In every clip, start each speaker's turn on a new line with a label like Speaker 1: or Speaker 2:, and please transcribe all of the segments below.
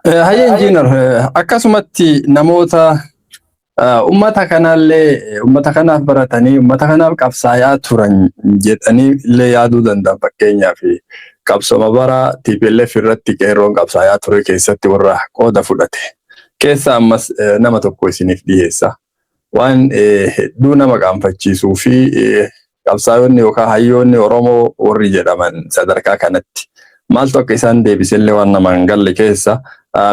Speaker 1: Hayya injiinar akkasumatti namoota ummata kanallee ummata kanaaf baratanii ummata kanaaf qabsaayaa turan jedhanii illee yaaduu danda'an fakkeenyaaf qabsoma bara TPLF irratti qeerroon qabsaayaa ture keessatti warra qooda fudhate keessa ammas nama tokko isiniif dhiyeessa waan hedduu nama qaanfachiisuu fi qabsaayonni yookaan hayyoonni Oromoo warri jedhaman sadarkaa kanatti maaltu akka isaan deebisellee waan nama hin galle keessa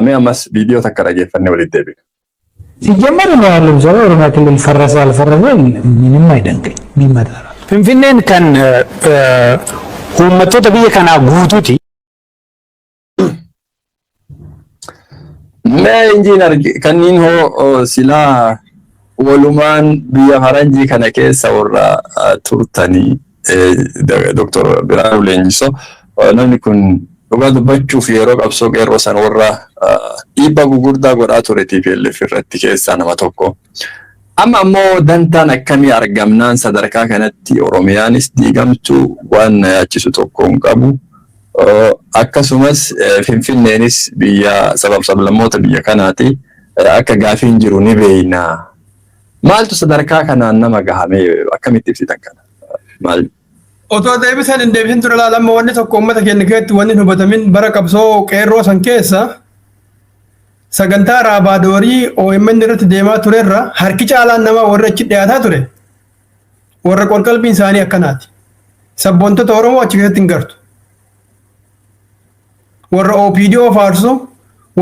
Speaker 1: mee ammas viidiyoo takka dhageeffannee walitti deebina.
Speaker 2: ሲጀመር ነው ያለው ዘራ ኦሮሚያ ክልል ፈረሰ አልፈረሰ ምንም አይደንቀኝ የሚመጣ ፍንፍኔን ከን ሁመቶተ ብየ ከና ጉቱቲ
Speaker 1: mee injiinar kanniin hoo silaa walumaan biyya faranjii kana keessa warra turtanii Dr. Biraanuu Leenjisoo namni kun dhugaa dubbachuuf yeroo qabsoo qeerroo san warra dhiibbaa gurguddaa godhaa ture TPLF irratti keessaa nama tokko. Amma ammoo dantaan akkamii argamnaan sadarkaa kanatti Oromiyaanis diigamtuu waan na yaachisu tokko hin qabu. Akkasumas Finfinneenis biyya sablammoota biyya kanaati akka gaafiin jiru ni beeyna. Maaltu sadarkaa kanaan nama gahamee akkamitti ibsitan kana? Maal?
Speaker 3: Otoo deebisan hin deebisin ture laalamma wanni tokko uummata keenya keessatti wanni hin hubatamin bara qabsoo qeerroo san keessa sagantaa raabaadorii OMN irratti deemaa turerra harki caalaan namaa warra achi dhiyaataa ture warra qorqalbiin isaanii akkanaati. Sabboontota Oromoo achi keessatti hin gartu. Warra OPDO faarsu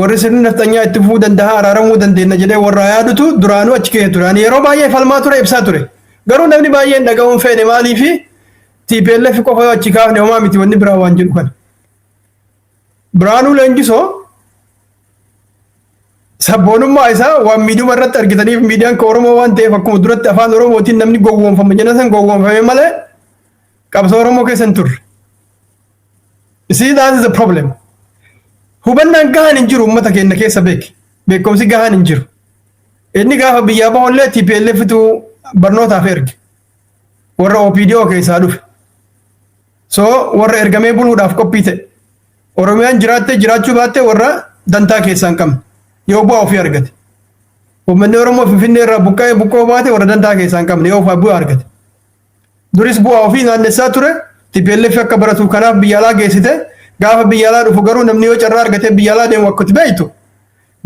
Speaker 3: warri sirni naftanyaa itti fufuu danda'a araaramuu dandeenya jedhee warra yaadutu duraanuu achi keessa ture. Yeroo baay'ee falmaa ture ibsaa ture. Garuu namni baay'een dhaga'uun fedhe maaliifi TPLF qofa achi kaafne homaa miti wanni biraa waan jedhu kana. Biraanuu Leenjisoo sabboonummaa isaa waan miidhuma irratti argitaniif miidiyaan ka Oromoo waan ta'eef akkuma duratti afaan Oromootiin namni gowwoomfama jenna san gowwoomfame malee qabsoo Oromoo keessa hin turre. See, that is the problem. Hubannaan gahaan hin jiru uummata keenya keessa beeki. Beekumsi gahaan hin jiru. Inni gaafa biyyaa bahullee TPLFtu barnootaaf erge. Warra OPDO keessaa dhufe. So warra ergamee buluudhaaf qophii ta'e. Oromiyaan jiraattee jiraachuu baattee warra dantaa keessaa hin qabne. Yoo bu'aa ofii argate. Uummanni Oromoo Finfinnee irraa buqqoo baate warra dantaa keessaa hin qabne yoo bu'aa argate. Duris bu'aa ofii naannessaa ture. TPLF akka baratuuf kanaaf biyya alaa geessite. Gaafa biyya alaa dhufu garuu namni yoo carraa argatee biyya alaa deemu akkatti beektu.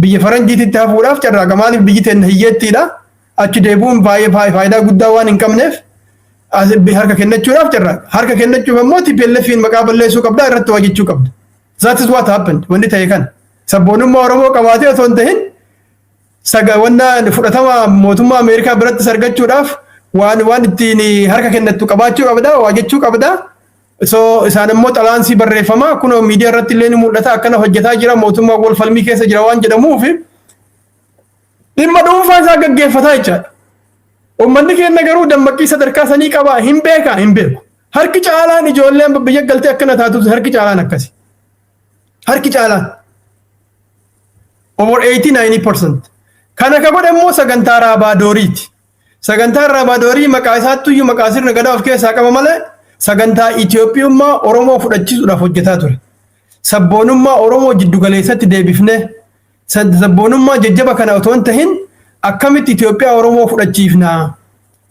Speaker 3: Biyya faranjiititti hafuudhaaf carraaqa maaliif biyyi teenya hiyyeettiidha. Achi deebi'uun baay'ee faayidaa guddaa waan hin qabneef harka kennachuudhaaf carraaqa. Harka kennachuuf ammoo TPLFin maqaa balleessuu qabda irratti hojjechuu qabda. That is what happened wanni ta'e kana. Sabboonummaa Oromoo qabaatee osoo hin tahin wanna fudhatama mootummaa Ameerikaa biratti argachuudhaaf waan ittiin harka kennattu qabaachuu qabda hojjechuu qabda. So isaan immoo xalaansii barreeffama kun miidiyaa irratti illee ni mul'ata akkana hojjetaa jira mootummaa wal falmii keessa jira waan jedhamuuf dhimma dhuunfaa isaa gaggeeffataa jechaadha. Uummanni keenya garuu dammaqii sadarkaa sanii qaba hin beeku. Harki caalaan ijoolleen biyya galtee akkana taatu harki caalaan akkasi. Harki caalaan over 89%. Kana ka godhe immoo sagantaa raabaadooriiti. Sagantaa raabaadorii maqaa isaattuyyuu maqaa sirna gadaa of keessaa qaba malee sagantaa Itoophiyummaa Oromoo fudhachiisuudhaaf hojjetaa ture. Sabboonummaa Oromoo jiddu galeessatti deebifne sabboonummaa jajjaba kana otoo hin tahin akkamitti Itoophiyaa Oromoo fudhachiifna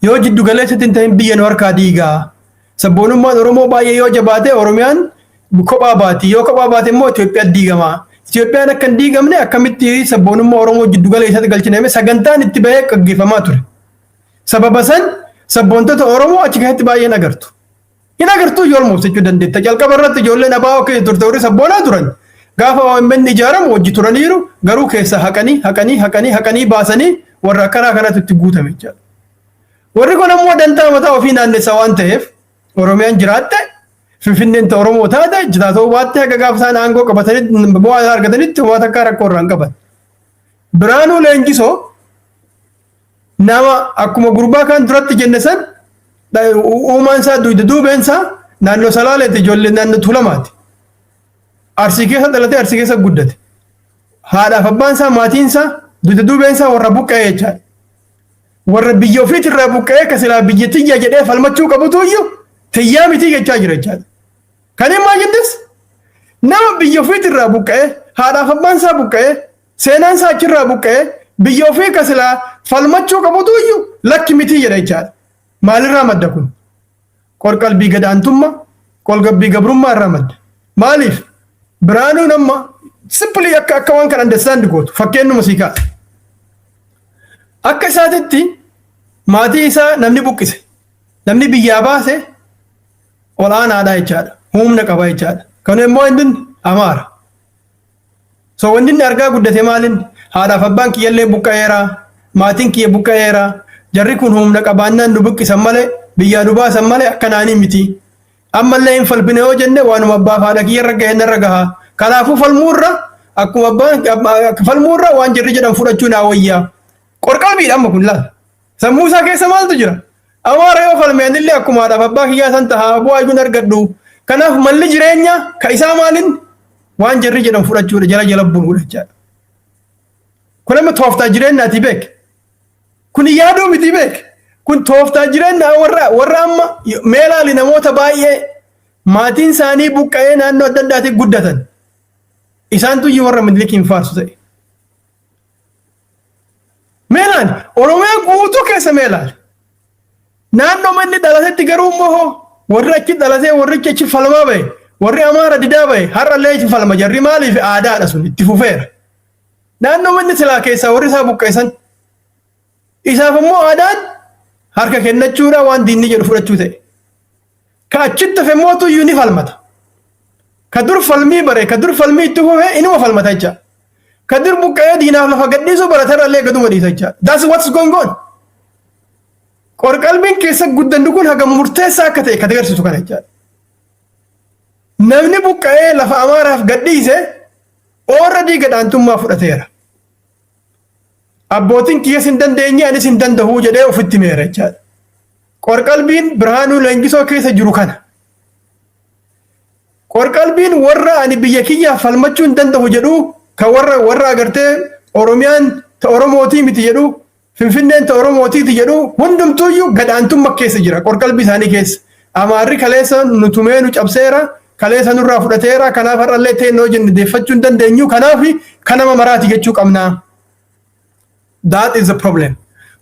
Speaker 3: yoo jiddu galeessatti hin tahin biyya nu harkaa diigaa. Sabboonummaan Oromoo baay'ee yoo jabaate Oromiyaan kophaa baati yoo kophaa baate immoo Itoophiyaa diigama. Itoophiyaan akka hin diigamne akkamitti sabboonummaa Oromoo jiddu galeessatti galchine sagantaan itti bahee gaggeeffamaa ture. Sababa san sabboontota Oromoo achi keessatti baay'een agartu. Hin agartuu ijoolmoos jechuu dandeetta. Jalqaba irratti ijoolleen abaa'oo keessa turte warri sabboonaa turan. Gaafa OMN ijaaramu hojii turaniiru garuu keessa haqanii baasanii warra akkanaa kanatu itti guutame jechaadha. Warri kun ammoo dantaa mataa ofii naannessa waan ta'eef Oromiyaan jiraatte Finfinneen ta'e Oromoo taate jiraatoo baatte haga gaafa isaan aangoo qabatanii bu'aa argatanitti waan akka rakkoo irraan qaban. Biraanuu Leenjisoo nama akkuma gurbaa kan duratti jenne san uumaan isaa duubeen isaa naannoo Salaaleetti ijoollee naannoo Tuulamaati. Arsii keessa dhalatee Arsii keessa guddate. Haadhaaf abbaan isaa maatiin isaa duubeen isaa warra buqqa'ee jechaadha. Warra biyya ofiitirraa buqqa'ee ka silaa biyya tiyya jedhee falmachuu qabutu iyyuu tiyyaa mitii jechaa jira jechaadha. Kan himaa jettis nama biyya ofiitirraa buqqa'ee haadhaaf abbaan isaa buqqa'ee seenaan isaa achirraa buqqa'ee biyya ofii kasilaa falmachuu qabutu iyyuu lakki mitii jedha jechaadha. Maalirraa madda kun? Qorqalbii gadaantummaa, qorqalbii gabrummaa irraa madda. Maaliif? Biraanuun amma simply akka waan kan understand gootu fakkeenyuma sii kaasa. Akka isaatitti maatii isaa namni buqqise, namni biyyaa baase olaanaadha jechaadha. Humna qaba jechaadha. Kana immoo inni Amaara. So wanti inni argaa guddate maalin? Haadhaaf abbaan kiyyallee buqqa'eera, maatiin kiyya buqqa'eera. Jarri kun humna qabaannaan nu buqqisan malee biyyaa nu baasan malee akkanaanii miti. Ammallee hin falbine yoo jenne waanuma abbaaf haadha kiyya irra gahee narra gahaa. Kanaafuu falmuurra akkuma abbaan falmuurra waan jarri jedhan fudhachuu naa wayyaa. Qorqalbiidha amma kun laal. Sammuu isaa keessa maaltu jira? Amaara yoo falmeen illee akkuma haadhaaf abbaa kiyyaa san tahaa bu'aa iyyuu argadhu. Kanaaf malli jireenya ka isaa maalin waan jarri jedhan fudhachuudha jala bu'uudha jechaadha. Kun amma tooftaa jireenyaati beek. Kun yaaduu miti beek. Kun tooftaa jireenyaa warra amma meelaali namoota baay'ee maatiin isaanii buqqa'ee naannoo adda addaatti guddatan. Isaantu iyyuu warra Minilikiin faarsu ta'e. Meelaan Oromiyaa guutuu keessa meelaali. Naannoo manni dhalatetti garuu immoo warri achi dhalatee warri achi falmaa bahe warri Amaara didaa bahe har'allee achi falma jarri maaliif aadaadha sun itti fufeera. Naannoo manni silaa keessaa warri isaa buqqeessan isaaf immoo aadaan harka kennachuudha waan diinni jedhu fudhachuu ta'e. Ka achitti hafe mootu iyyuu ni falmata. Ka dur falmii bare ka dur falmii itti fufee inuma falmata jecha. Ka dur buqqa'ee diinaaf lafa gadhiisuu baratarrallee gaduma dhiisa jecha. That's what's going on. Qorqalbiin keessa guddannu kun hagam murteessaa akka ta'e kan agarsiisu kana jechaadha. Namni buqqa'ee lafa Amaaraaf gadhiise already gadaantummaa fudhateera. Abbootiin kiyyas hin dandeenye anis hin danda'u jedhee ofitti meera jechaadha. Qorqalbiin Birhaanuu Leenjisoo keessa jiru kana. Qorqalbiin warra ani biyya kiyyaaf falmachuu hin danda'u jedhu ka warra agartee Oromiyaan ta Oromootii miti jedhu Finfinneen ta Oromootiiti jedhu hundumtuuyyuu gadaantummaa keessa jira qorqalbii isaanii keessa. Amaarri kaleessa nu tumee nu cabseera kaleessa nurraa fudhateera kanaaf har'allee teennoo jenne deeffachuu hin dandeenyu kanaaf kanama maraati jechuu qabnaa. That is the problem.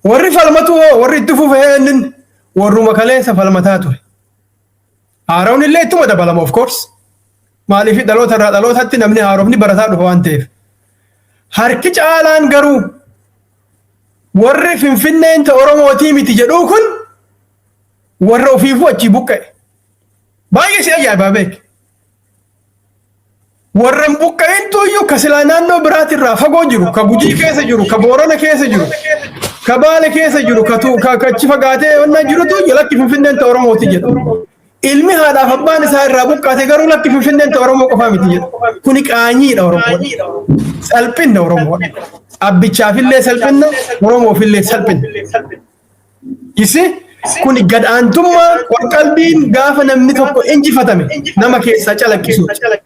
Speaker 3: Warri falmatu warri itti fufeen warruma kaleessa falmataa ture. Haaroon illee ittuma dabalama of course. Maaliif dhaloota irraa dhalootatti namni haarofni barataa dhufa waan ta'eef. Harki caalaan garuu warri Finfinneen ta Oromootii miti jedhuu kun warra ofiifuu achi buqqa'e. Baay'ee si ajaa'ibaa beek. Warra buqqa'intu iyyuu ka silaa naannoo biraatirraa fagoo jiru, ka Gujii keessa jiru, ka Boorana keessa jiru, ka Baale keessa jiru, ka achi fagaatee onnaa jirutu lakki Finfinneen ta Oromooti jedhu. Ilmi haadhaaf abbaan isaa irraa buqqaate garuu lakki Finfinneen ta Oromoo qofaa miti jedhu. Kuni qaanyiidha Oromoodha. Salphinna Oromoodha. Abbichaafillee salphinna, Oromoofillee salphinna. Isi kuni gadaantummaa qorqalbiin gaafa namni tokko injifatame nama keessaa calaqqisuudha.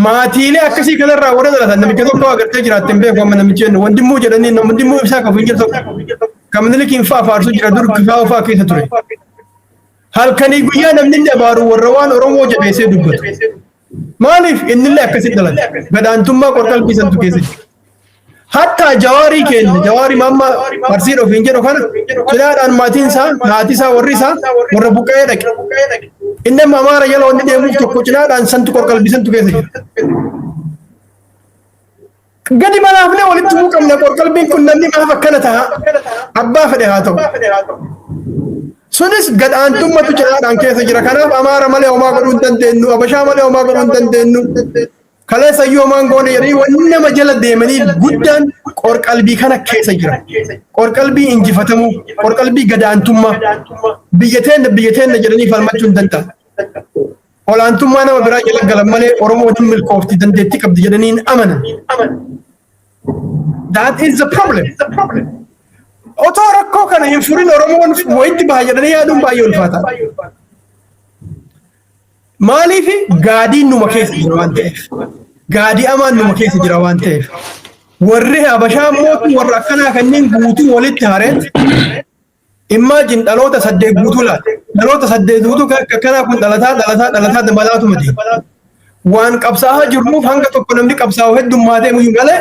Speaker 3: Maatiilee akkasii kanarraa warra dhalatan namicha tokko agartee jiraatte hin beeku amma namichi jennu wandimmuu jedhanii wandimmuu ibsaa qabu hin jiru tokko kan Minilikiin fa'aa faarsuu jira dur kifaa fa'aa keessa ture. Halkanii guyyaa namni inni abaaru warra waan Oromoo jabeessee dubbatu. Maaliif innillee akkasii dhalate gadaantummaa qorqalbii santu keessa jira. Hatta Jawaarii keenya Jawaarii mamma Farsii ofiin jedhu kana cinaadhaan maatiin isaa haati isaa warri isaa warra buqqa'ee dhaqe. Inni amma Amaara jala wanni deemuuf tokko cinaadhaan santu qorqalbii santu keessa jira. Gadi manaafne walitti bu'uu qabna qorqalbiin kun namni maaf akkana ta'a abbaa fedhe haa ta'u. Sunis gadaantummatu cinaadhaan keessa jira. Kanaaf Amaara malee homaa godhuu hin dandeenyu, Abashaa malee homaa godhuu hin dandeenyu. Kaleessa iyyuu homaan goone jedhanii wanni nama jala deemanii guddaan qorqalbii kana keessa jira. Qorqalbii injifatamuu, qorqalbii gadaantummaa. Biyya teenna jedhanii falmachuu hin danda'an. Olaantummaa nama biraa jala galan malee Oromoo hin milkoofti dandeettii qabdi jedhanii hin amanan. That is the problem. Otoo rakkoo kana hin furin Oromoon wayitti baha jedhanii yaaduun baay'ee ulfaata. Maaliif gaadiin numa keessa jira waan ta'eef. Gaadii amaan numa keessa jira waan ta'eef. Warri Habashaa mootu warra akkanaa kanneen guutuu walitti hareet imagine dhaloota 8 guutuu laata. Dhaloota 8 guutuu akkanaa kun dhalataa dabalaatu miti. waan qabsaa'aa jirruuf hanga tokko namni qabsaa'u heddummaatee muyyuu malee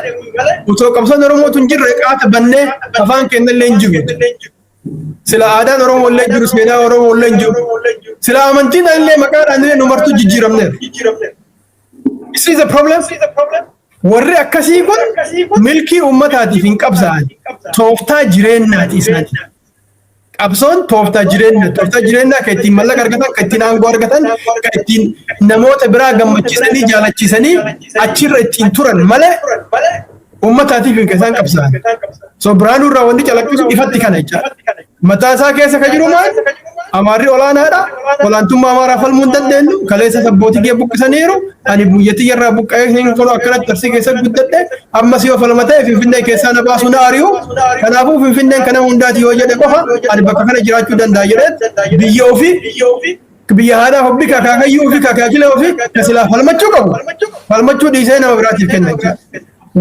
Speaker 3: utoo qabsoon Oromootu hin jirre qaata bannee afaan keenya illee hin jiru. Sila aadaan Oromoo illee jiru, seenaa Oromoo illee hin jiru. Sila amantiin illee maqaadhaan illee nu martuu jijjiiramneera. This is the problem. Warri akkasii kun milkii uummataatiif hin qabsaa'an. Tooftaa jireenyaati isaati. Qabsoon tooftaa jireenyaa kan ittiin mallaqa argatan, kan ittiin aangoo argatan, kan ittiin namoota biraa gammachiisanii jaalachiisanii achirra ittiin turan malee uummataatiif hin isaan qabsaa'an. So Biraanuu irraa wanti calaqqisu ifatti kana jechaadha. Mataa isaa keessa kan jiru maal? Amaarri olaanaadha. Olaantummaa Amaaraa falmuu hin dandeenyu. Kaleessa sabbootii kee buqqisaniiru. Ani biyyattii irraa buqqa'ee hin tolu akkanatti tarsii keessatti guddadhe. Ammas yoo falmatee Finfinnee keessaa na baasuu na ari'u. Kanaafuu Finfinneen kana hundaati yoo jedhe qofa ani bakka kana jiraachuu danda'a jedhee biyya ofii biyya haadhaa hobbii akaakayyuu ofii akaakila ofii kasilaa falmachuu qabu. Falmachuu dhiisee nama biraatiif kenna.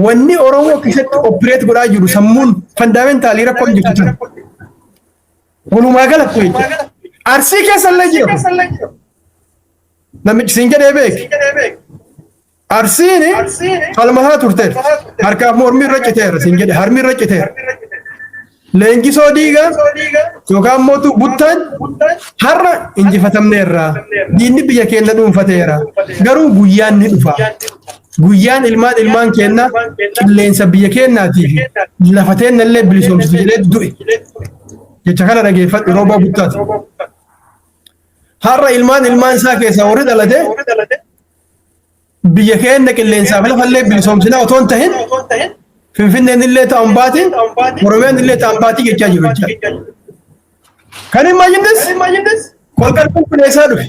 Speaker 3: Wanni Oromoo keessatti opereet godhaa jiru sammuun fandamentaalii rakkoo hin jirtu tana. Walumaa galatti jechuudha. Arsii keessa illee jiru. Namichi siin jedhee beeki. Arsiin falmataa turteera. Harkaaf mormi irra citeera siin jedhe harmi irra citeera. Leenjisoo diigaa yookaan mootu buttaan har'a injifatamneerra. Diinni biyya keenya dhuunfateera. Garuu guyyaan ni dhufa. Guyyaan ilmaan keenya qilleensa biyya keenyaatiif lafateen illee bilisoomsitu jedhee du'e. Jecha kana dhageeffadhu roobaa buttaati. Har'a ilmaan isaa keessaa warri dhalate biyya keenya qilleensaaf lafallee bilisoomsinaa otoo hin tahin Finfinneen illee ta'an baatiin Oromiyaan illee ta'an baatii jechaa jiru jecha. Kan hin maayinnes qorqarbiin kun eessaa dhufe?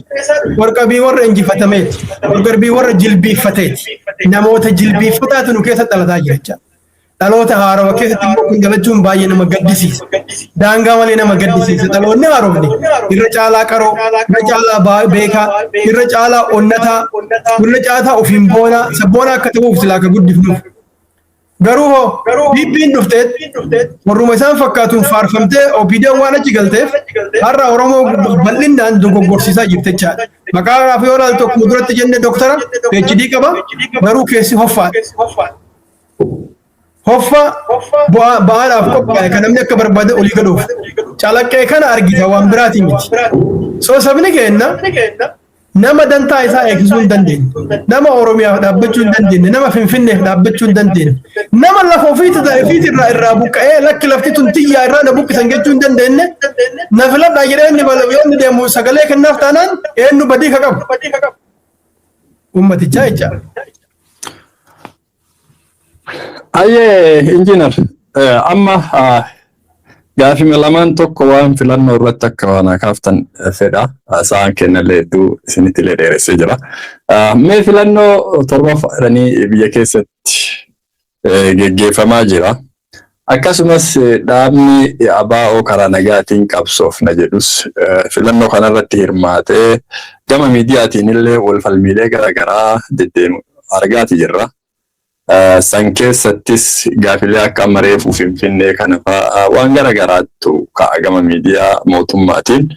Speaker 3: Qorqarbii warra injifatameeti. Qorqarbii warra jilbiiffateeti. Namoota jilbiiffataatu nu keessa dhalataa jira jecha. Dhaloota haarawaa keessatti immoo kun dhalachuun baay'ee nama gaddisiisa. Daangaa malee nama gaddisiisa. Dhaloonni haarofni irra caalaa qaroo, irra caalaa beekaa, irra caalaa onnataa, irra caalaa ofiin boonaa, sabboonaa akka ta'uuf silaa akka guddifnuuf. Garuu bibbiin dhufteet warruma isaan fakkaatuun faarfamtee OPD'n waan achi galteef har'a Oromoo bal'inaan dogoggorsiisaa jirti jechaadha. Maqaa yoo ilaaltu akkuma duratti jenne doktara PhD qaba garuu keessi hoffaadha. Hoffa ba'aadhaaf qophaa'e kan namni akka barbaade olii gadhuuf. Calaqqee kana argita waan biraatiin miti. Soo sabni keenya nama dantaa isaa eegsisuu hin dandeenye. Nama Oromiyaaf dhaabbachuu hin dandeenye. Nama Finfinneef dhaabbachuu hin dandeenye. Nama lafa ofiiti irraa buqqa'ee lakki lafti tun xiyyaa irraa na buqqisan jechuu hin dandeenye. Na filadhaa jedhee inni deemu sagalee kennaaf taanaan eenyu badii ka qabu. Uummatichaa jechaadha.
Speaker 1: Ayyee injiinar amma gaafima lamaan tokko waan filannoo irratti akka waan kaaftan fedha sa'aan kennallee hedduu isinittillee dheeressee jira. Mee filannoo torbaffaa biyya keessatti geggeeffamaa jira. Akkasumas dhaabni ABO karaa nagaatiin qabsoofna jedhus filannoo kanarratti hirmaatee gama miidiyaatiin illee wal falmiilee garaagaraa deddeemu argaati jirra. San keessattis gaafilee akka mareefuu Finfinnee kana fa'aa waan garaagaraatu ka'a gama miidiyaa mootummaatiin.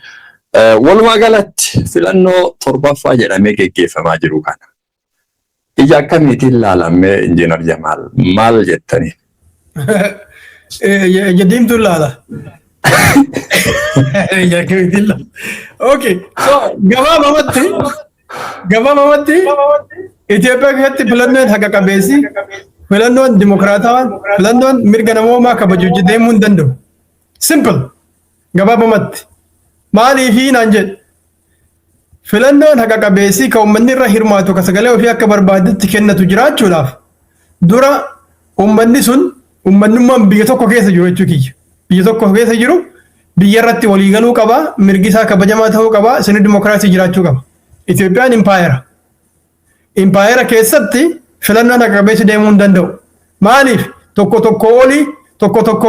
Speaker 1: Walumaa galatti filannoo torbaffaa jedhamee geggeeffamaa jiru kana. Ija akkamiitiin ilaalamee injiinar Jamaal maal jettanii?
Speaker 3: Jadiimtuun laala. Okay, so gabaabamatti Itoophiyaa keessatti filannoon haqa qabeessi, filannoon dimokiraatawaan, filannoon mirga namoomaa kabajuu deemuu hin danda'u. Simple. Gabaabamatti. Maaliifii naan jedhu? Filannoon haqa qabeessi kan uummanni irra hirmaatu kan sagalee ofii akka barbaadetti kennatu jiraachuudhaaf dura uummanni sun uummanummaan biyya tokko keessa jiru jechuu kiyya. Biyya tokko keessa jiru biyya irratti waliigaluu qaba, mirgi isaa kabajamaa ta'uu qaba, sirni dimokiraasii jiraachuu qaba. Itoophiyaan impaayera. Impaayera keessatti filannoon haqa qabeessi deemuu hin danda'u. Maaliif? Tokko olii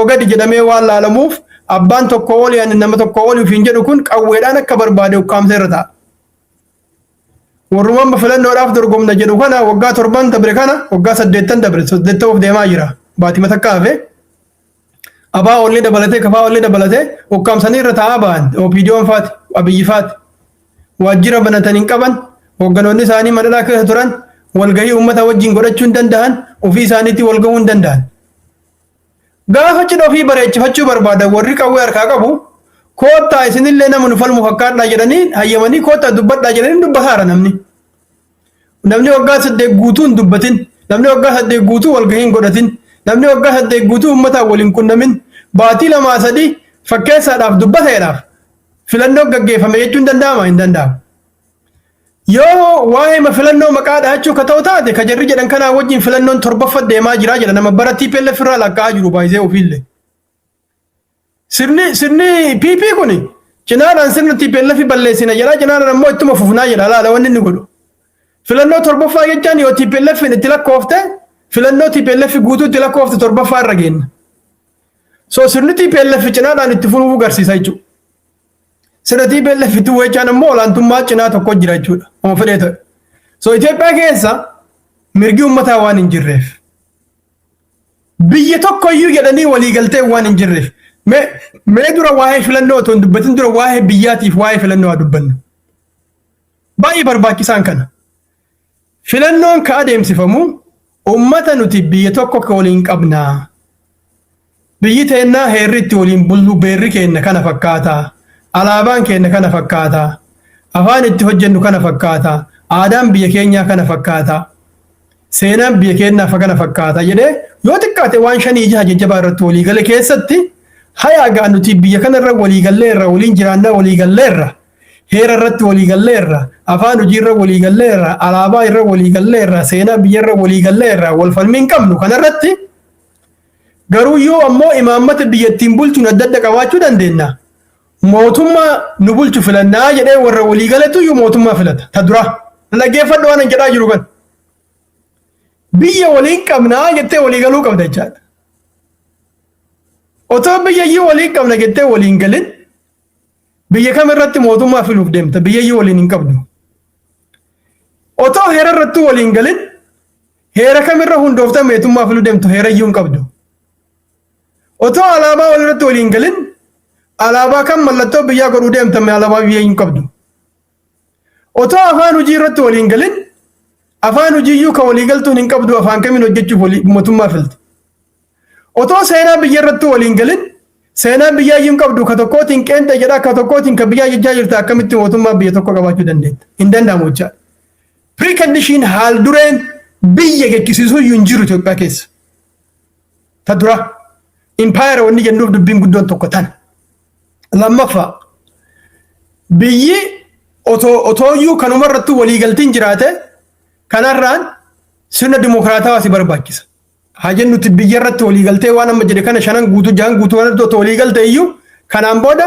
Speaker 3: gadi jedhamee waan laalamuuf abbaan tokko olii ani nama tokko olii ofiin jedhu kun qawweedhaan akka barbaade ukkaamsa irra ta'a. Warrumaan filannoodhaaf dorgomna jedhu kana waggaa 7 dabre kana waggaa 8 dabre 8 of deemaa jira. Baatii matakka hafe abaa olii dabalatee kafaa olii dabalatee ukkaamsanii irra taa'aa ba'an OPD'n faati Abiyyi faati. Waajjira banatanii qaban Hogganoonni isaanii madalaa keessa turan walgahii uummata wajjin godhachuu hin danda'an, ofii isaaniitti walgahuu hin danda'an. Gaafa cidha ofii bareechifachuu barbaadan warri qawwee harkaa qabu koottaa isinillee nama nu falmu fakkaadhaa jedhanii hayyamanii koottaa dubbadhaa jedhanii dubbataara namni. Namni waggaa 8 guutuu hin dubbatin, namni waggaa 8 guutuu walgahii hin godhatin, namni waggaa 8 guutuu uummataa waliin qunnamin, baatii 2-3 fakkeessaadhaaf dubbateedhaaf filannoo gaggeeffame jechuun danda'ama hin danda'amu. Yoo waa'ee filannoo maqaa dhahachuu ka ta'u taate ka jarri jedhan kanaa wajjin filannoon 7 deemaa jira jedha nama bara TPLF irraa lakkaa'aa jiru baay'isee ofiillee. Sirni PP kuni cinaadhaan sirna TPLF balleessina jedha cinaadhaan ammoo ittuma fufnaa jedha laala wanni inni godhu. Filannoo 7 jechaan yoo TPLF itti lakkoofte filannoo TPLF guutuu itti lakkoofte 7 irra geenna. So sirni TPLF cinaadhaan itti fufuu garsiisa jechuudha. Sirna TPLF itti weechaan ammoo olaantummaa cinaa tokko jira jechuudha. Oma fedhee ta'e. So Itoophiyaa keessa mirgi uummataa waan hin jirreef biyya tokkoyyuu jedhanii waliigaltee waan hin jirreef mee dura waa'ee filannoo otoo hin dubbatin dura waa'ee biyyaatiif waa'ee filannoo haa dubbannu. Baay'ee barbaachisaan kana. Filannoon ka adeemsifamu uummata nuti biyya tokko ka waliin qabnaa. Biyyi teennaa heerri itti waliin bullu beerri keenya kana fakkaata. Alaabaan keenya kana fakkaata. Afaan itti hojjennu kana fakkaata. Aadaan biyya keenyaa kana fakkaata. Seenaan biyya keenyaaf kana fakkaata jedhee yoo xiqqaate waan 5-6 jajjabaa irratti waliigale keessatti hayaagaa nuti biyya kanarra waliigalleerra waliin jiraannaa waliigalleerra heera irratti waliigalleerra afaan hojii irra waliigalleerra alaabaa irra waliigalleerra seenaa biyya irra waliigalleerra wal falmiin qabnu kanarratti garuu yoo ammoo imaammata biyyattiin bulchuun adda adda qabaachuu dandeenya. Mootummaa nu bulchu filannaa jedhee warra waliigaletu yoo mootummaa filata ta dura dhaggeeffadhu waan jedhaa jiru kan biyya waliin qabnaa jettee waliigaluu qabda jechaadha. Otoo biyyayyuu waliin qabna jettee waliin galin biyya kam irratti mootummaa filuuf deemta biyyayyuu waliin hin qabdu. Otoo heera irratti waliin galin heera kam irra hundoofta mootummaa filuu deemtu heerayyuu hin qabdu. Otoo alaabaa walirratti waliin galin alaabaa kan mallattoo biyyaa godhuu deemtame alaabaa biyya hin qabdu. Otoo afaan hojii irratti waliin galin afaan hojiiyyuu ka waliigaltuun hin qabdu afaan kamiin hojjechuuf mootummaa filti. Otoo seenaa biyya irratti waliin galin seenaa biyyaa hin qabdu ka tokkootiin qeenxee jedha ka tokkootiin ka biyyaa jechaa jirta akkamitti mootummaa biyya tokko qabaachuu dandeetta hin danda'amu jechaadha. Precondition haal dureen biyya gekkisiisuu hin jiru Itoophiyaa keessa. Ta dura impaayera wanni jennuuf dubbiin guddoon tokko tan. Lammaffaa biyyi otooyyuu kanuma irratti waliigaltiin jiraate kanarraan sirna dimokiraatawaa si barbaachisa. Haa jennuti biyya irratti waliigaltee waan amma jedhe kana 5 guutuu 6 guutuu irratti otoo waliigalte iyyuu kanaan booda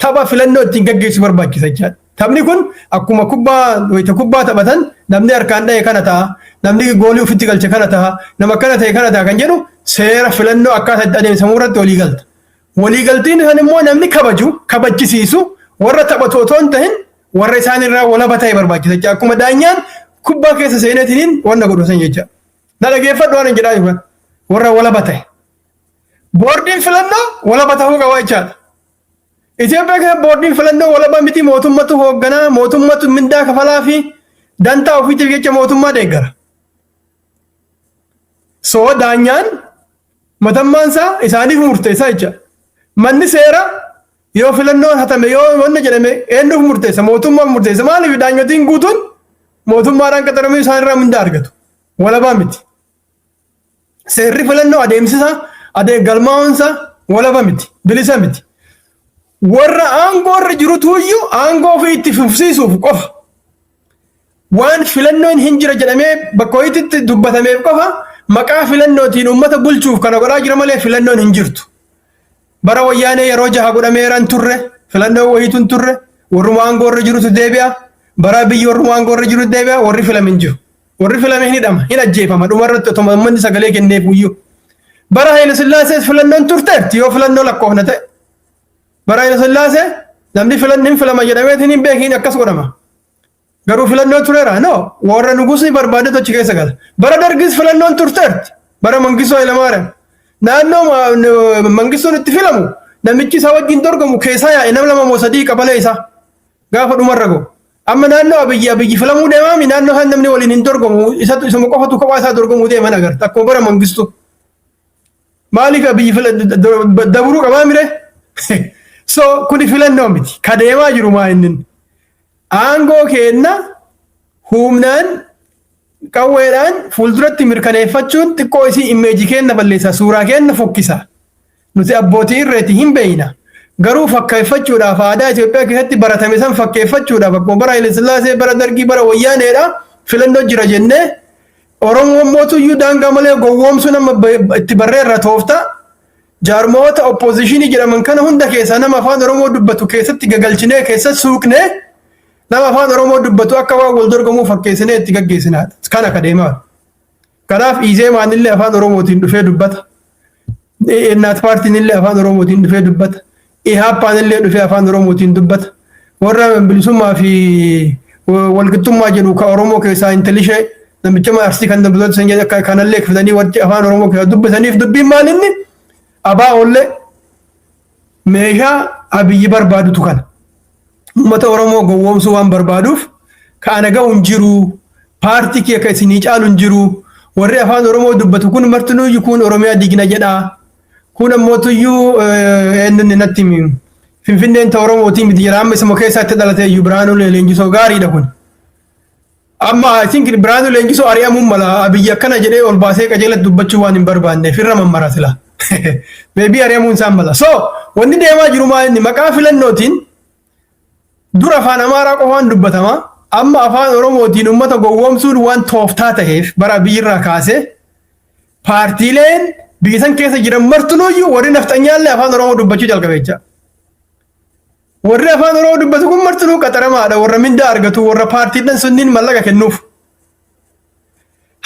Speaker 3: tapha filannoo ittiin gaggeessu barbaachisa jechaadha. Taphni kun akkuma kubbaa taphatan namni harkaan dha'e kana ta'a namni goolii ofitti galche kana ta'a nama akkana ta'e kana ta'a kan jedhu seera filannoo akkaataa itti adeemsifamuu irratti waliigalta. Waliigaltiin kan immoo namni kabachisiisu warra taphatu otoo hin ta'in warra isaan irraa walaba ta'e barbaachisa jecha akkuma daanyaan kubbaa keessa seeneetiin wanna godhu san jecha. Na dhaggeeffadhu waan jedhaa jiru warra walaba ta'e. Boordiin filannoo walaba ta'uu qaba jechaadha. Itoophiyaa keessa boordiin filannoo walaba miti mootummatu hoogganaa mootummatu mindaa kafalaa fi dantaa ofiitiif jecha mootummaa deeggara. So daanyaan matammaansaa isaaniif murteessaa jechaadha. Manni seera yoo filannoon hatame yoo wanna jedhame eenyuuf murteessa mootummaaf murteessa maaliif daanyotiin guutuun mootummaadhaan qaxaramee isaan irraa mindaa argatu walabaa miti. Seerri filannoo adeemsisa galmaa'insa walaba miti bilisa miti. Warra aangoo irra jirutu iyyuu aangoo ofii itti fufsiisuuf qofa waan filannoon hin jira jedhamee bakka ho'iitti dubbatameef qofa maqaa filannootiin uummata bulchuuf kana godhaa jira malee filannoon hin jirtu. Bara wayyaanee yeroo 6 godhameeran turre filannoo wayiituun turre warruma aangoo irra jirutu deebi'a. Bara biyyi warruma aangoo irra jirutu deebi'a warri filame hin jiru. Warri filame hin hidhama hin ajjeefama dhumarratti otoo manni sagalee kenneef iyyuu. Bara Haayile Sillaasee filannoon turteerti yoo filannoo lakkoofna ta'e. Bara Haayile Sillaasee namni filannin filama jedhameetiin hin beekiin akkas godhama. Garuu filannoo tureera no warra nugusni barbaade tochi keessa gala. Bara Dargis filannoon turteerti. Bara Mangistuu Hayilamaariyaam. Naannoo Mangistuun itti filamu namichi isa wajjin dorgomu keessaa yaa'e nama 2 moo 3 qabalee isaa gaafa dhumarra go. amma naannoo abiyyi filamuu deemaa mi naannoo kan namni waliin hin dorgomu isa qofatu kophaa isaa dorgomuu deeman agarta akkuma bara mangistu maaliif abiyyi dabruu qabaa mire so kuni filannoo miti ka deemaa jiru maa inni aangoo kenna humnaan qawweedhaan fuulduratti mirkaneeffachuun xiqqoo isii immeeji kenna balleessa suuraa kenna fokkisa nuti abbootii irreeti hin beeyna garuu fakkeeffachuudhaaf aadaa Itoophiyaa keessatti baratame san fakkeeffachuudhaaf akkuma bara Haile Sillaasee bara Dargii bara Wayyaaneedha filannoo jira jennee Oromoon mootuyyuu daangaa malee gowwoomsu nama itti barreerra toofta jaarmoota oppositionii jedhaman kana hunda keessaa nama afaan Oromoo dubbatu keessatti gagalchinee keessa suuqnee nama afaan Oromoo dubbatu akka waan wal dorgomuu fakkeessinee itti gaggeessinaadha. Kana ka deemaa. Kanaaf Izee maanillee afaan Oromootiin dhufee dubbata. Innaat paartiinillee afaan Oromootiin dhufee dubbata. Ihaappaanillee dhufee afaan Oromootiin dubbata. Warra bilisummaa fi walqixxummaa jedhu ka Oromoo keessaa intalishee namicha Arsii kan dubbatu san jedhe kanallee fidanii warri afaan Oromoo keessaa dubbataniif dubbiin maalinni abaa ollee meeshaa abiyyi barbaadutu kana. Ummata Oromoo gowwoomsuu waan barbaaduuf kana ga'u hin jiru paartii kee ka isinii caalu hin jiru warri afaan Oromoo dubbatu kun martinuu kun Oromiyaa digna jedha kun ammootuyyuu eenyuun natti Finfinneen ta Oromootii miti jira amma isuma keessatti dhalate iyyuu Biraanuu Leenjisoo gaariidha kun amma I think Biraanuu Leenjisoo ari'amuun mala abiyyi akkana jedhee ol baasee qajeelatti dubbachuu waan hin barbaanne firra mammara sila beebii ari'amuun isaan mala so wanni deemaa jiru maa inni maqaa filannootiin dura afaan Amaaraa qofaan dubbatama amma afaan Oromootiin ummata gowwoomsuun waan tooftaa ta'eef bara biyyirraa kaasee paartiileen biyyisan keessa jiran martinuuyyuu warri nafxanyaallee afaan Oromoo dubbachuu jalqabeecha. Warri afaan Oromoo dubbatu kun martinuu qaxaramaadha warra mindaa argatu warra paartiidhaan sunniin mallaqa kennuuf.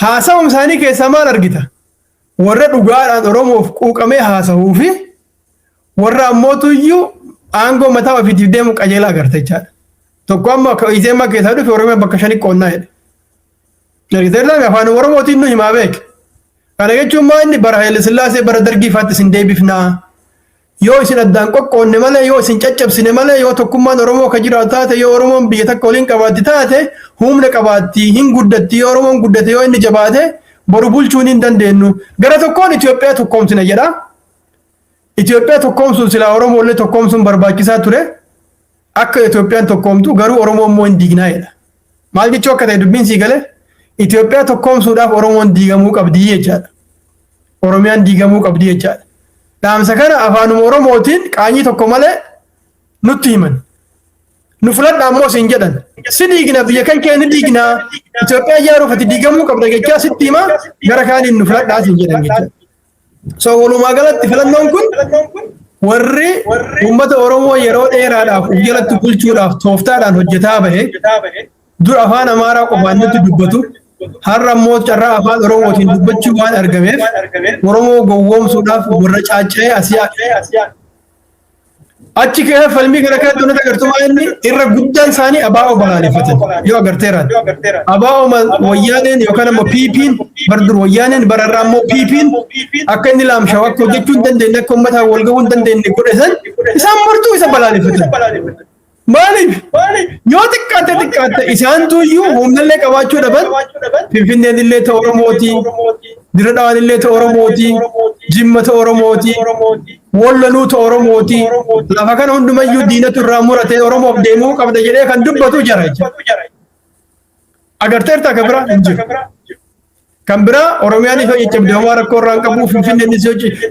Speaker 3: Haasawum isaanii keessaa maal argita? Warra dhugaadhaan Oromoof quuqamee haasawuu fi warra ammootuyyuu aangoo mataa ofiitiif deemu qajeelaa agarta jechaadha. Tokko amma Izee maa keessaa dhufe Oromiyaa bakka shanii qoonnaa jedhe. Ergiseerlaan afaan Oromootiin nu himaa beek. Kana jechuun maa inni bara Haile Sillaasee bara Dargii faatti isin deebifnaa. Yoo isin addaan qoqqoonne malee yoo isin caccabsine malee yoo tokkummaan Oromoo ka jiraatu taate yoo Oromoon biyya takka waliin qabaatti taate humna qabaatti hin guddatti yoo Oromoon guddate yoo inni jabaate boru bulchuun hin dandeenyu. Gara tokkoon Itoophiyaa tokkoomsina jedha. Itoophiyaa tokkoomsuun silaa Oromoolee tokkoomsuun barbaachisaa ture. Akka Itoophiyaan tokkoomtu garuu Oromoo immoo hin diignaa'edha. Maal jechuu akka ta'e dubbiin sii galee Itoophiyaa tokkoomsuudhaaf Oromoon diigamuu qabdi jechaadha. Oromiyaan diigamuu qabdi jechaadha. Dhaamsa kana afaanuma Oromootiin qaanyii tokko malee nutti himan. Nu filadhaa ammoo siin jedhan. Si diigna biyya kan kee ni diigna. Itoophiyaa ijaaruuf ati diigamuu qabda jechaa sitti hima gara kaaniin nu filadhaa siin jedhan jechaadha. So walumaa galatti filannoon kun warri uummata Oromoo yeroo dheeraadhaaf uf jalatti bulchuudhaaf tooftaadhaan hojjetaa bahe dura afaan Amaaraa qofaan nutti dubbatu har'a immoo carraa afaan Oromootiin dubbachuu waan argameef Oromoo gowwoomsuudhaaf warra caaca'ee asiyaa achi keessa falmii kana kan tunan agartumaa inni irra guddaan isaanii abaa'oo balaaleffatan yoo agarteeraan abaa'oo wayyaaneen yookaan immoo PP'n bardur wayyaaneen bararraa immoo PP'n akka inni laamshaw akka hojjechuu hin dandeenye akka uummataa wal gahuu hin dandeenye godhe san isaan martuu isa balaaleffatan. Maaliif yoo xiqqaatte isaantuyyuu humnallee qabaachuu dhaban Finfinneen illee ta'e Oromooti Dirree Dhawaan illee ta'e Oromooti Jimma ta'e Oromooti Walloluu ta'e Oromooti lafa kana hundumayyuu diinatu irraa muratee Oromoof deemuu qabda jedhee kan dubbatu jara jechuudha. Agarteerta akka biraa hin jiru. Kan biraa Oromiyaan ifa jechuudha waan rakkoo irraa hin qabu Finfinneenis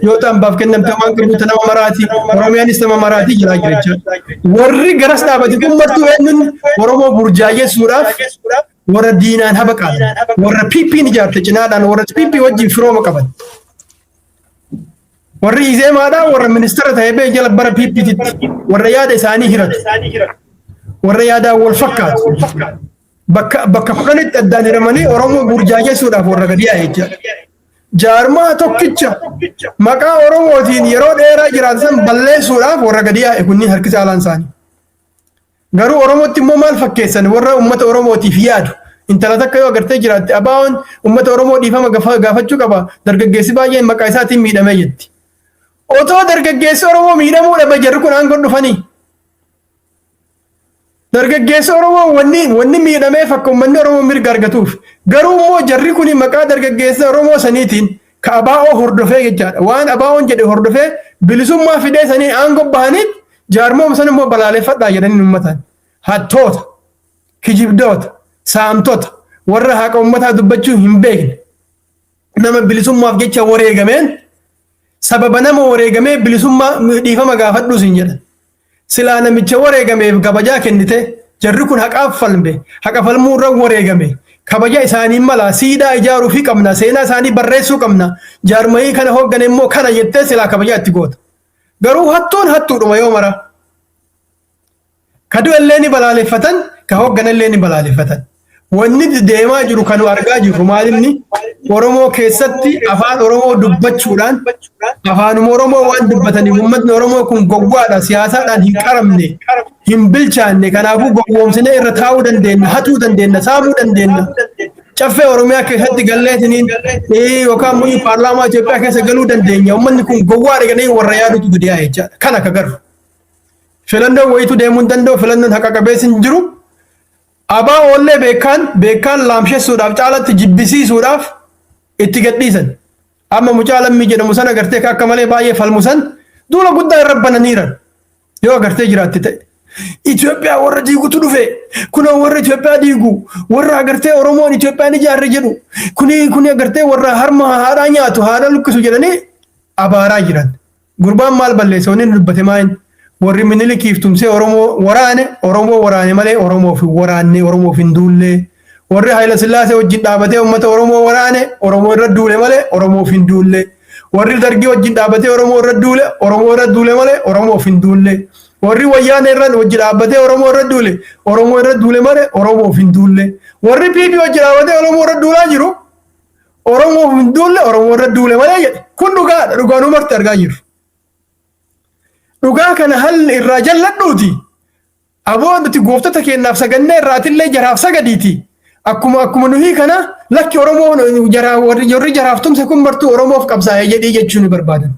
Speaker 3: yoo ta'an baaf kennamte waan qabu nama maraati Oromiyaanis nama maraati jira jechuudha. Warri garas dhaabate kun martuu eenyuun Oromoo burjaajessuudhaaf warra diinaan haba qaadan warra PP'n ijaarte cinaadhaan warra PP wajjin firooma qaban. Warri Izee maadhaa warra ministeera ta'ee bee jala bara PP'titti warra yaada isaanii hiratu warra yaadaan wal fakkaatu. Bakka kudhanitti addaan hiramanii Oromoo burjaajessuudhaaf warra gadi yaa'e jechuudha. Jaarmaa tokkicha maqaa Oromootiin yeroo dheeraa jiraatan balleessuudhaaf warra gadi yaa'e kunniin harki caalaan isaanii. Garuu Oromootti immoo maal fakkeessan warra uummata Oromootiif yaadu. Intala takka yoo agartee jiraatte abaa'oon uummata Oromoo dhiifama gaafachuu qaba. Dargaggeessi baay'een maqaa isaatiin miidhamee jetti. Otoo dargaggeessi Oromoo miidhamuu dhabe jarri kun aangoo dhufanii. dargaggeessa Oromoo wanni miidhamee fakka uummanni Oromoo mirga argatuuf garuu immoo jarri kun maqaa dargaggeessa Oromoo saniitiin ka abaa'oo hordofee jechaadha waan abaa'oon jedhe hordofee bilisummaa fidee sanii aangoo bahaniin jaarmoom san immoo balaaleffadhaa jedhanii uummataan hattoota kijibdoota saamtota warra haqa uummataa dubbachuu hin beekne nama bilisummaaf jecha wareegameen sababa nama wareegamee bilisummaa dhiifama gaafadhuus hin jedhan silaa namicha wareegameef kabajaa kennite jarri kun haqaaf falme haqa falmuu irra wareegame kabaja isaanii mala siidaa ijaaruu fi qabna seenaa isaanii barreessuu qabna jaarmayii kana hooggane immoo kana jettee silaa kabajaa itti goota garuu hattuun hattuudhuma yoo mara kadu illee ni balaaleffatan ka hooggana illee ni balaaleffatan wanni deemaa jiru kanu argaa jiru maalimni Oromoo keessatti afaan Oromoo dubbachuudhaan afaanuma Oromoo waan dubbataniif uummatni Oromoo kun gowwaadha siyaasaadhaan hin qaramne hin bilchaanne kanaafuu gowwoomsinee irra taa'uu dandeenya hatuu dandeenya saamuu dandeenya caffee Oromiyaa keessatti galleetiniin yookaan immoo paarlaamaa Itoophiyaa keessa galuu dandeenya uummanni kun gowwaadha jedhanii warra yaadutu guddiyaa jechaadha kan akka garuu filannoo wayitu deemuu hin danda'u filannoon haqa qabeessi hin jiru abaa ollee beekaan laamsheessuudhaaf caalatti jibbisiisuudhaaf itti gadhiisan amma mucaa lammii jedhamu sana agartee akka malee baay'ee falmusan duula guddaa irra bananiiran yoo agartee jiraatti ta'e Itoophiyaa warra diigutu dhufe kunoo warra Itoophiyaa diigu warra agartee Oromoon Itoophiyaan ijaarre jedhu kuni agartee warra harma haadhaa nyaatu haadha lukkisu jedhanii abaaraa jiran gurbaan maal balleesse wanni dubbate maayin warri minilikiif tumsee Oromoo waraane malee Oromoof waraanne Oromoof hin duulle warri Haayila Sillaasee wajjin dhaabatee uummata Oromoo waraane Oromoo irra duule malee Oromoof hin duulle warri Dargii wajjin dhaabatee Oromoo irra duule malee Oromoof hin duulle warri Wayyaanee irra wajjin dhaabatee Oromoo irra duule malee Oromoof hin duulle warri PP wajjin dhaabatee Oromoo irra duulaa jiru Oromoof hin duulle Oromoo irra duule malee jedhe kun dhugaadha dhugaanuu marti argaa jiru. Dhugaa kana hal irraa jalladhuuti aboodati gooftota keenyaaf sagannee irraatillee jaraaf sagadiiti akkuma nuyi kana lakki Oromoo warri jaraaf tumse kun martuu Oromoof qabsaa'ee jedhii jechuun barbaadan